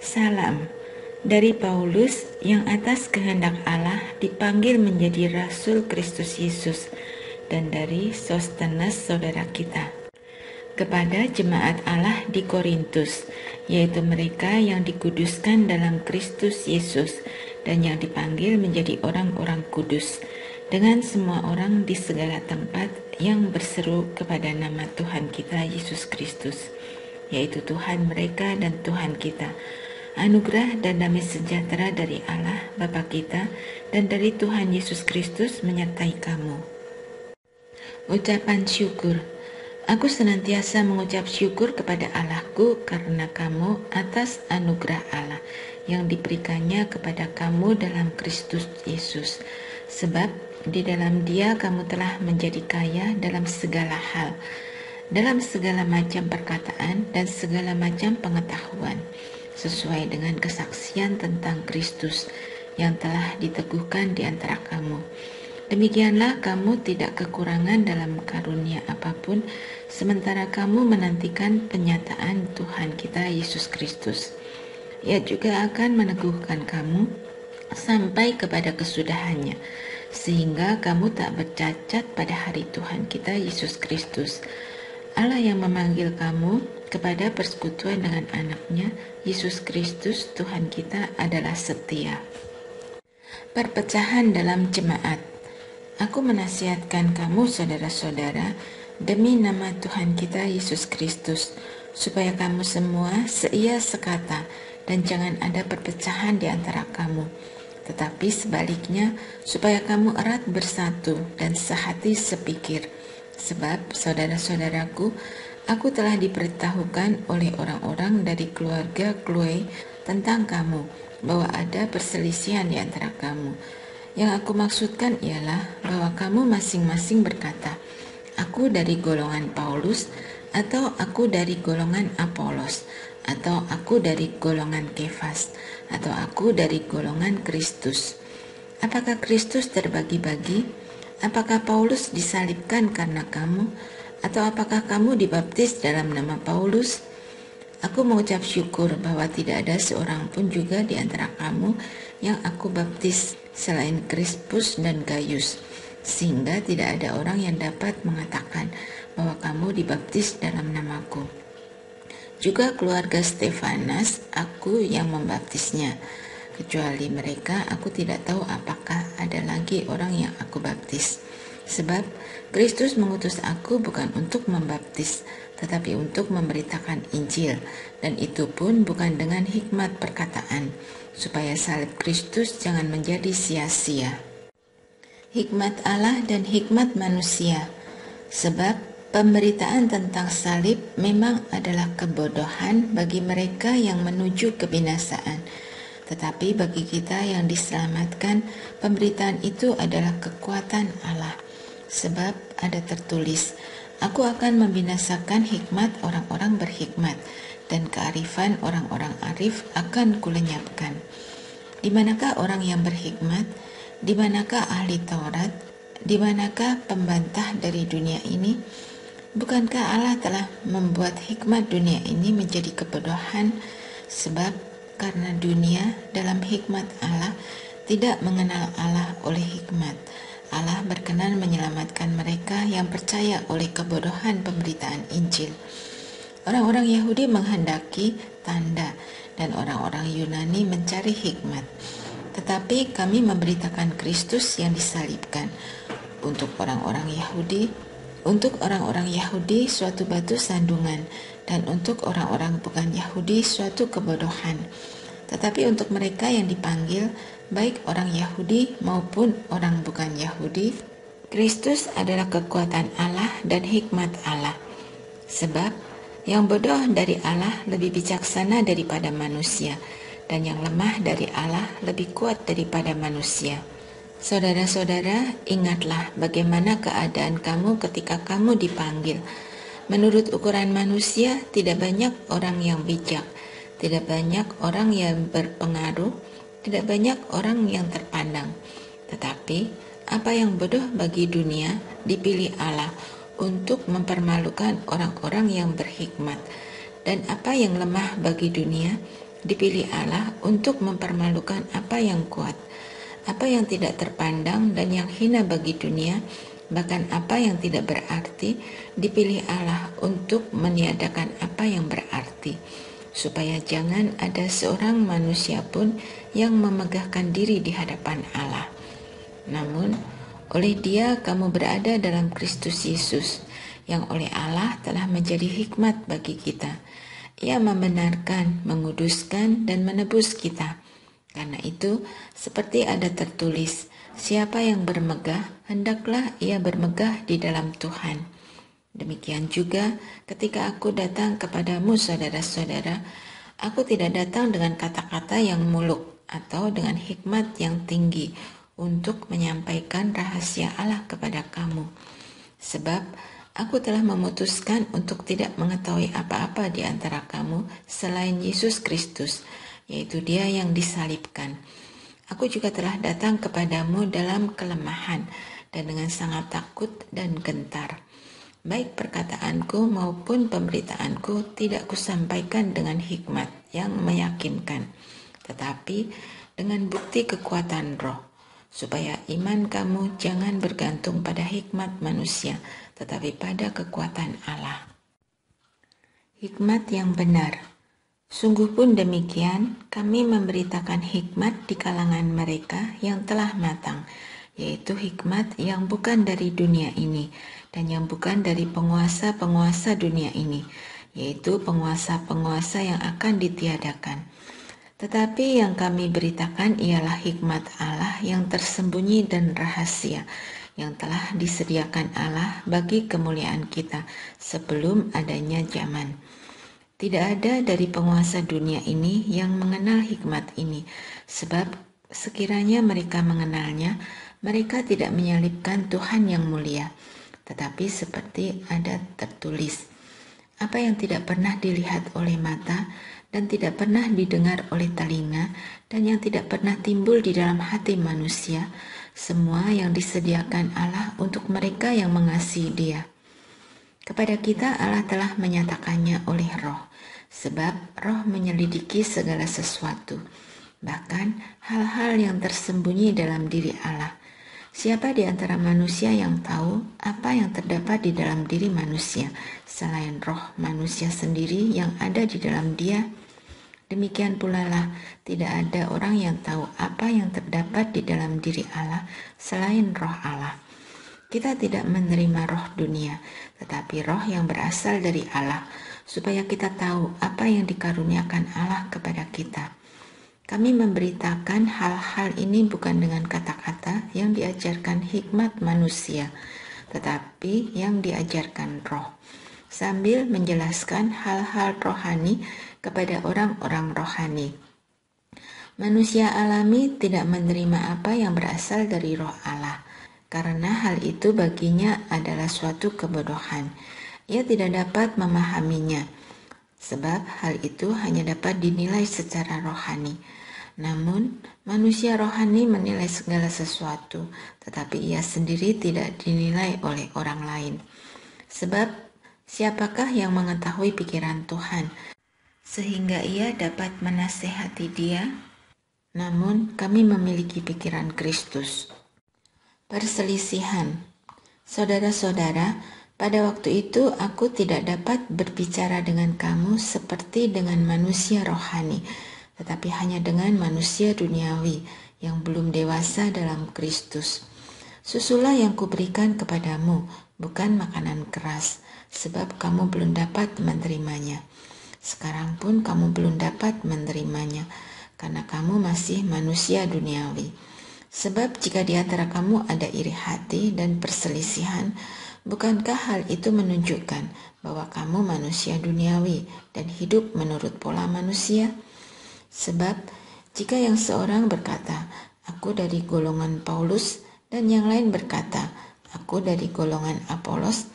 Salam dari Paulus yang atas kehendak Allah dipanggil menjadi Rasul Kristus Yesus, dan dari Sostenes saudara kita, kepada jemaat Allah di Korintus, yaitu mereka yang dikuduskan dalam Kristus Yesus dan yang dipanggil menjadi orang-orang kudus, dengan semua orang di segala tempat yang berseru kepada nama Tuhan kita Yesus Kristus, yaitu Tuhan mereka dan Tuhan kita. Anugerah dan damai sejahtera dari Allah Bapa kita dan dari Tuhan Yesus Kristus menyertai kamu. Ucapan syukur. Aku senantiasa mengucap syukur kepada Allahku karena kamu atas anugerah Allah yang diberikannya kepada kamu dalam Kristus Yesus. Sebab di dalam Dia kamu telah menjadi kaya dalam segala hal, dalam segala macam perkataan dan segala macam pengetahuan, sesuai dengan kesaksian tentang Kristus yang telah diteguhkan di antara kamu. Demikianlah kamu tidak kekurangan dalam karunia apapun, sementara kamu menantikan penyataan Tuhan kita Yesus Kristus. Ia juga akan meneguhkan kamu sampai kepada kesudahannya, sehingga kamu tak bercacat pada hari Tuhan kita Yesus Kristus. Allah yang memanggil kamu kepada persekutuan dengan anaknya, Yesus Kristus Tuhan kita adalah setia. Perpecahan dalam jemaat. Aku menasihatkan kamu saudara-saudara demi nama Tuhan kita Yesus Kristus, supaya kamu semua seia sekata dan jangan ada perpecahan di antara kamu, tetapi sebaliknya supaya kamu erat bersatu dan sehati sepikir. Sebab saudara-saudaraku, aku telah diberitahukan oleh orang-orang dari keluarga Chloe tentang kamu, bahwa ada perselisihan di antara kamu. Yang aku maksudkan ialah bahwa kamu masing-masing berkata, aku dari golongan Paulus, atau aku dari golongan Apolos, atau aku dari golongan Kefas, atau aku dari golongan Kristus. Apakah Kristus terbagi-bagi? Apakah Paulus disalibkan karena kamu? Atau apakah kamu dibaptis dalam nama Paulus? Aku mengucap syukur bahwa tidak ada seorang pun juga di antara kamu yang aku baptis selain Krispus dan Gaius, sehingga tidak ada orang yang dapat mengatakan bahwa kamu dibaptis dalam namaku. Juga keluarga Stefanas aku yang membaptisnya. Kecuali mereka, aku tidak tahu apakah ada lagi orang yang aku baptis. Sebab Kristus mengutus aku bukan untuk membaptis, tetapi untuk memberitakan Injil, dan itu pun bukan dengan hikmat perkataan, supaya salib Kristus jangan menjadi sia-sia. Hikmat Allah dan hikmat manusia. Sebab pemberitaan tentang salib memang adalah kebodohan bagi mereka yang menuju kebinasaan. Tetapi bagi kita yang diselamatkan, pemberitaan itu adalah kekuatan Allah. Sebab ada tertulis, aku akan membinasakan hikmat orang-orang berhikmat, dan kearifan orang-orang arif akan kulenyapkan. Di manakah orang yang berhikmat? Di manakah ahli Taurat? Di manakah pembantah dari dunia ini? Bukankah Allah telah membuat hikmat dunia ini menjadi kebodohan? Sebab karena dunia dalam hikmat Allah tidak mengenal Allah oleh hikmat, Allah berkenan menyelamatkan mereka yang percaya oleh kebodohan pemberitaan Injil. Orang-orang Yahudi menghendaki tanda dan orang-orang Yunani mencari hikmat. Tetapi kami memberitakan Kristus yang disalibkan. Untuk orang-orang Yahudi suatu batu sandungan, dan untuk orang-orang bukan Yahudi suatu kebodohan. Tetapi untuk mereka yang dipanggil, baik orang Yahudi maupun orang bukan Yahudi, Kristus adalah kekuatan Allah dan hikmat Allah. Sebab yang bodoh dari Allah lebih bijaksana daripada manusia, dan yang lemah dari Allah lebih kuat daripada manusia. Saudara-saudara, ingatlah bagaimana keadaan kamu ketika kamu dipanggil. Menurut ukuran manusia, tidak banyak orang yang bijak, tidak banyak orang yang berpengaruh, tidak banyak orang yang terpandang. Tetapi apa yang bodoh bagi dunia dipilih Allah untuk mempermalukan orang-orang yang berhikmat, dan apa yang lemah bagi dunia dipilih Allah untuk mempermalukan apa yang kuat, apa yang tidak terpandang dan yang hina bagi dunia, bahkan apa yang tidak berarti, dipilih Allah untuk meniadakan apa yang berarti, supaya jangan ada seorang manusia pun yang memegahkan diri di hadapan Allah. Namun, oleh Dia kamu berada dalam Kristus Yesus, yang oleh Allah telah menjadi hikmat bagi kita. Ia membenarkan, menguduskan, dan menebus kita. Karena itu, seperti ada tertulis, siapa yang bermegah, hendaklah ia bermegah di dalam Tuhan. Demikian juga ketika aku datang kepadamu saudara-saudara, aku tidak datang dengan kata-kata yang muluk atau dengan hikmat yang tinggi untuk menyampaikan rahasia Allah kepada kamu. Sebab aku telah memutuskan untuk tidak mengetahui apa-apa di antara kamu selain Yesus Kristus, yaitu Dia yang disalibkan. Aku juga telah datang kepadamu dalam kelemahan dan dengan sangat takut dan gentar. Baik perkataanku maupun pemberitaanku tidak kusampaikan dengan hikmat yang meyakinkan, tetapi dengan bukti kekuatan Roh, supaya iman kamu jangan bergantung pada hikmat manusia, tetapi pada kekuatan Allah. Hikmat yang benar. Sungguh pun demikian, kami memberitakan hikmat di kalangan mereka yang telah matang, yaitu hikmat yang bukan dari dunia ini, dan yang bukan dari penguasa-penguasa dunia ini, yaitu penguasa-penguasa yang akan ditiadakan. Tetapi yang kami beritakan ialah hikmat Allah yang tersembunyi dan rahasia, yang telah disediakan Allah bagi kemuliaan kita sebelum adanya zaman. Tidak ada dari penguasa dunia ini yang mengenal hikmat ini, sebab sekiranya mereka mengenalnya, mereka tidak menyalibkan Tuhan yang mulia. Tetapi seperti ada tertulis, apa yang tidak pernah dilihat oleh mata dan tidak pernah didengar oleh telinga dan yang tidak pernah timbul di dalam hati manusia, semua yang disediakan Allah untuk mereka yang mengasihi Dia. Kepada kita Allah telah menyatakannya oleh Roh, sebab Roh menyelidiki segala sesuatu, bahkan hal-hal yang tersembunyi dalam diri Allah. Siapa di antara manusia yang tahu apa yang terdapat di dalam diri manusia, selain roh manusia sendiri yang ada di dalam dia? Demikian pula lah, tidak ada orang yang tahu apa yang terdapat di dalam diri Allah, selain roh Allah. Kita tidak menerima roh dunia, tetapi roh yang berasal dari Allah, supaya kita tahu apa yang dikaruniakan Allah kepada kita. Kami memberitakan hal-hal ini bukan dengan kata-kata yang diajarkan hikmat manusia, tetapi yang diajarkan roh, sambil menjelaskan hal-hal rohani kepada orang-orang rohani. Manusia alami tidak menerima apa yang berasal dari roh Allah, karena hal itu baginya adalah suatu kebodohan. Ia tidak dapat memahaminya, sebab hal itu hanya dapat dinilai secara rohani. Namun, manusia rohani menilai segala sesuatu, tetapi ia sendiri tidak dinilai oleh orang lain. Sebab, siapakah yang mengetahui pikiran Tuhan, sehingga ia dapat menasehati Dia? Namun, kami memiliki pikiran Kristus. Perselisihan. Saudara-saudara, pada waktu itu aku tidak dapat berbicara dengan kamu seperti dengan manusia rohani, tetapi hanya dengan manusia duniawi yang belum dewasa dalam Kristus. Susulah yang kuberikan kepadamu, bukan makanan keras, sebab kamu belum dapat menerimanya. Sekarang pun kamu belum dapat menerimanya, karena kamu masih manusia duniawi. Sebab jika di antara kamu ada iri hati dan perselisihan, bukankah hal itu menunjukkan bahwa kamu manusia duniawi dan hidup menurut pola manusia? Sebab jika yang seorang berkata, aku dari golongan Paulus, dan yang lain berkata, aku dari golongan Apolos,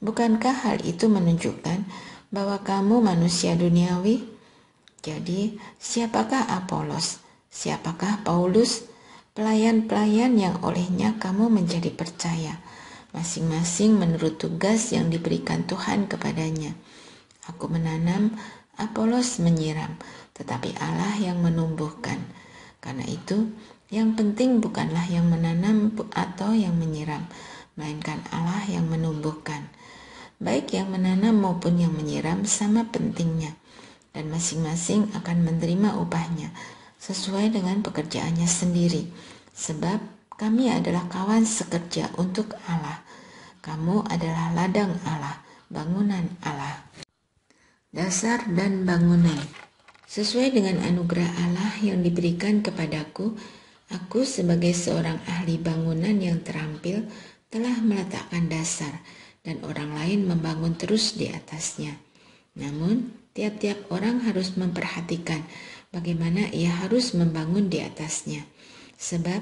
bukankah hal itu menunjukkan bahwa kamu manusia duniawi? Jadi, siapakah Apolos? Siapakah Paulus? Pelayan-pelayan yang olehnya kamu menjadi percaya, masing-masing menurut tugas yang diberikan Tuhan kepadanya. Aku menanam, Apolos menyiram, tetapi Allah yang menumbuhkan. Karena itu, yang penting bukanlah yang menanam atau yang menyiram, melainkan Allah yang menumbuhkan. Baik yang menanam maupun yang menyiram sama pentingnya, dan masing-masing akan menerima upahnya sesuai dengan pekerjaannya sendiri. Sebab kami adalah kawan sekerja untuk Allah. Kamu adalah ladang Allah, bangunan Allah. Dasar dan bangunan. Sesuai dengan anugerah Allah yang diberikan kepadaku, aku sebagai seorang ahli bangunan yang terampil telah meletakkan dasar, dan orang lain membangun terus di atasnya. Namun, tiap-tiap orang harus memperhatikan bagaimana ia harus membangun di atasnya. Sebab,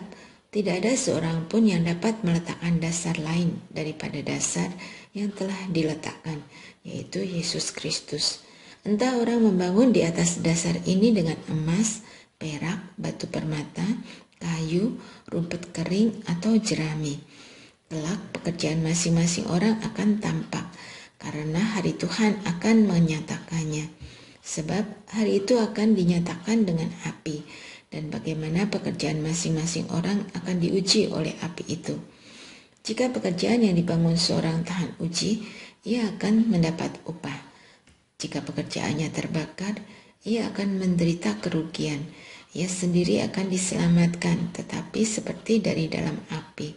tidak ada seorang pun yang dapat meletakkan dasar lain daripada dasar yang telah diletakkan, yaitu Yesus Kristus. Entah orang membangun di atas dasar ini dengan emas, perak, batu permata, kayu, rumput kering, atau jerami. Kelak pekerjaan masing-masing orang akan tampak, karena hari Tuhan akan menyatakannya. Sebab hari itu akan dinyatakan dengan api, dan bagaimana pekerjaan masing-masing orang akan diuji oleh api itu. Jika pekerjaan yang dibangun seorang tahan uji, ia akan mendapat upah. Jika pekerjaannya terbakar, ia akan menderita kerugian. Ia sendiri akan diselamatkan, tetapi seperti dari dalam api.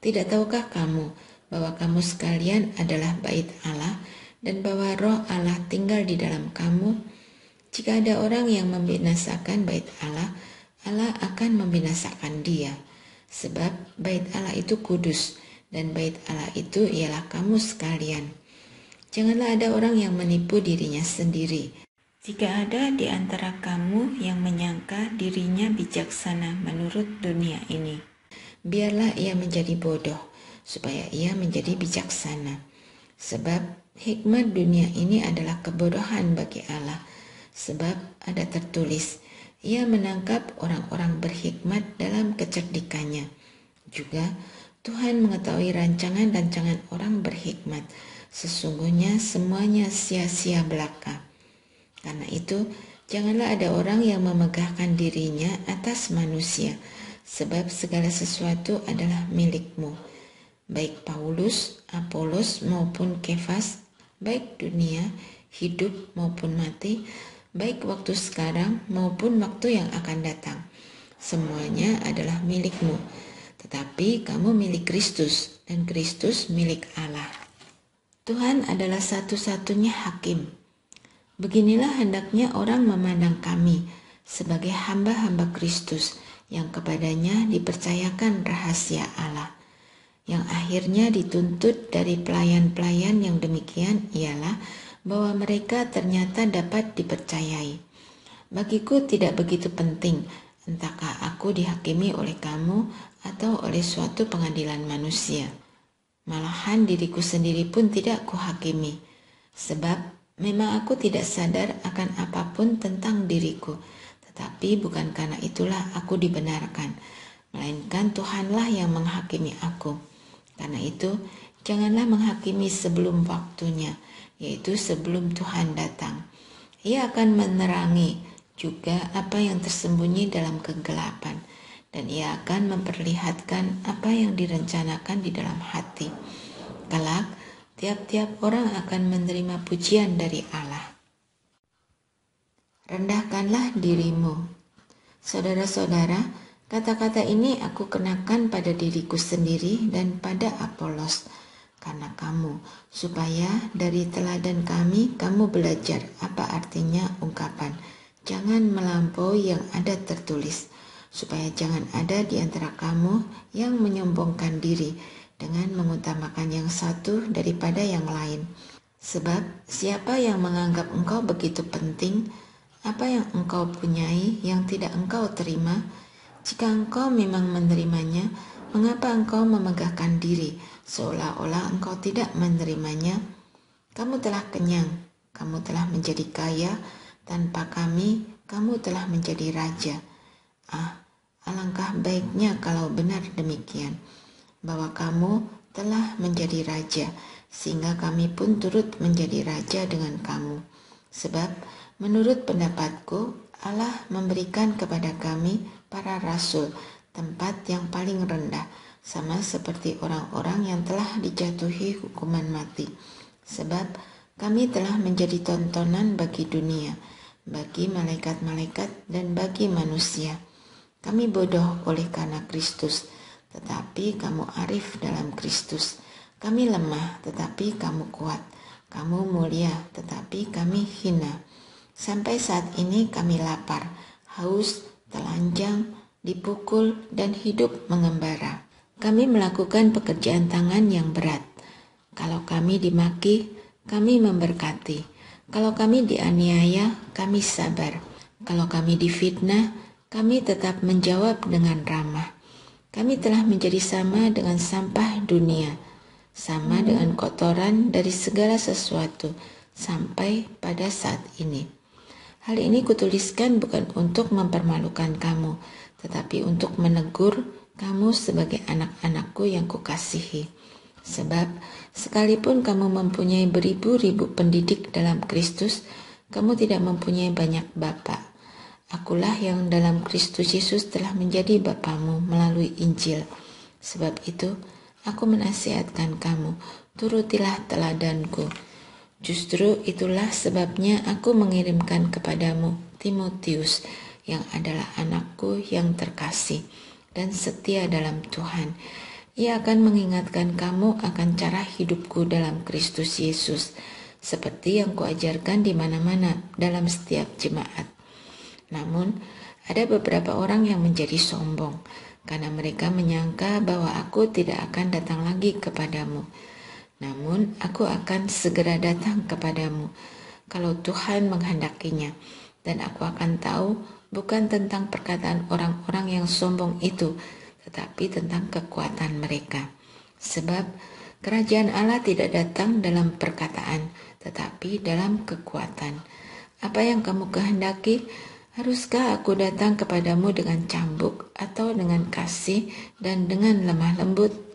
Tidak tahukah kamu bahwa kamu sekalian adalah bait Allah dan bahwa roh Allah tinggal di dalam kamu? Jika ada orang yang membinasakan bait Allah, Allah akan membinasakan dia. Sebab bait Allah itu kudus, dan bait Allah itu ialah kamu sekalian. Janganlah ada orang yang menipu dirinya sendiri. Jika ada di antara kamu yang menyangka dirinya bijaksana menurut dunia ini, biarlah ia menjadi bodoh, supaya ia menjadi bijaksana. Sebab hikmat dunia ini adalah kebodohan bagi Allah. Sebab ada tertulis, ia menangkap orang-orang berhikmat dalam kecerdikannya. Juga Tuhan mengetahui rancangan-rancangan orang berhikmat. Sesungguhnya semuanya sia-sia belaka. Karena itu, janganlah ada orang yang memegahkan dirinya atas manusia, sebab segala sesuatu adalah milikmu, baik Paulus, Apolos maupun Kefas, baik dunia, hidup maupun mati, baik waktu sekarang maupun waktu yang akan datang. Semuanya adalah milikmu, tetapi kamu milik Kristus, dan Kristus milik Allah. Tuhan adalah satu-satunya hakim. Beginilah hendaknya orang memandang kami sebagai hamba-hamba Kristus, yang kepadanya dipercayakan rahasia Allah. Yang akhirnya dituntut dari pelayan-pelayan yang demikian ialah bahwa mereka ternyata dapat dipercayai. Bagiku tidak begitu penting entahkah aku dihakimi oleh kamu atau oleh suatu pengadilan manusia. Malahan diriku sendiri pun tidak kuhakimi, sebab memang aku tidak sadar akan apapun tentang diriku. Tetapi bukan karena itulah aku dibenarkan, melainkan Tuhanlah yang menghakimi aku. Karena itu, janganlah menghakimi sebelum waktunya, yaitu sebelum Tuhan datang. Ia akan menerangi juga apa yang tersembunyi dalam kegelapan, dan ia akan memperlihatkan apa yang direncanakan di dalam hati. Kelak, tiap-tiap orang akan menerima pujian dari Allah. Rendahkanlah dirimu. Saudara-saudara, kata-kata ini aku kenakan pada diriku sendiri dan pada Apolos, karena kamu, supaya dari teladan kami kamu belajar apa artinya ungkapan, jangan melampaui yang ada tertulis, supaya jangan ada di antara kamu yang menyombongkan diri dengan mengutamakan yang satu daripada yang lain. Sebab siapa yang menganggap engkau begitu penting, apa yang engkau punyai yang tidak engkau terima? Jika engkau memang menerimanya, mengapa engkau memegahkan diri seolah-olah engkau tidak menerimanya? Kamu telah kenyang, kamu telah menjadi kaya, tanpa kami, kamu telah menjadi raja. Alangkah baiknya kalau benar demikian, bahwa kamu telah menjadi raja, sehingga kami pun turut menjadi raja dengan kamu. Sebab Menurut pendapatku, Allah memberikan kepada kami, para rasul, tempat yang paling rendah, sama seperti orang-orang yang telah dijatuhi hukuman mati. Sebab kami telah menjadi tontonan bagi dunia, bagi malaikat-malaikat dan bagi manusia. Kami bodoh oleh karena Kristus, tetapi kamu arif dalam Kristus. Kami lemah, tetapi kamu kuat. Kamu mulia, tetapi kami hina. Sampai saat ini kami lapar, haus, telanjang, dipukul, dan hidup mengembara. Kami melakukan pekerjaan tangan yang berat. Kalau kami dimaki, kami memberkati. Kalau kami dianiaya, kami sabar. Kalau kami difitnah, kami tetap menjawab dengan ramah. Kami telah menjadi sama dengan sampah dunia, sama dengan kotoran dari segala sesuatu, sampai pada saat ini. Hal ini kutuliskan bukan untuk mempermalukan kamu, tetapi untuk menegur kamu sebagai anak-anakku yang kukasihi. Sebab sekalipun kamu mempunyai beribu-ribu pendidik dalam Kristus, kamu tidak mempunyai banyak bapa. Akulah yang dalam Kristus Yesus telah menjadi bapamu melalui Injil. Sebab itu, aku menasihatkan kamu, turutilah teladanku. Justru itulah sebabnya aku mengirimkan kepadamu Timotius, yang adalah anakku yang terkasih dan setia dalam Tuhan. Ia akan mengingatkan kamu akan cara hidupku dalam Kristus Yesus, seperti yang kuajarkan di mana-mana dalam setiap jemaat. Namun, ada beberapa orang yang menjadi sombong, karena mereka menyangka bahwa aku tidak akan datang lagi kepadamu. Namun, aku akan segera datang kepadamu, kalau Tuhan menghendakinya, dan aku akan tahu bukan tentang perkataan orang-orang yang sombong itu, tetapi tentang kekuatan mereka. Sebab, kerajaan Allah tidak datang dalam perkataan, tetapi dalam kekuatan. Apa yang kamu kehendaki? Haruskah aku datang kepadamu dengan cambuk atau dengan kasih dan dengan lemah lembut?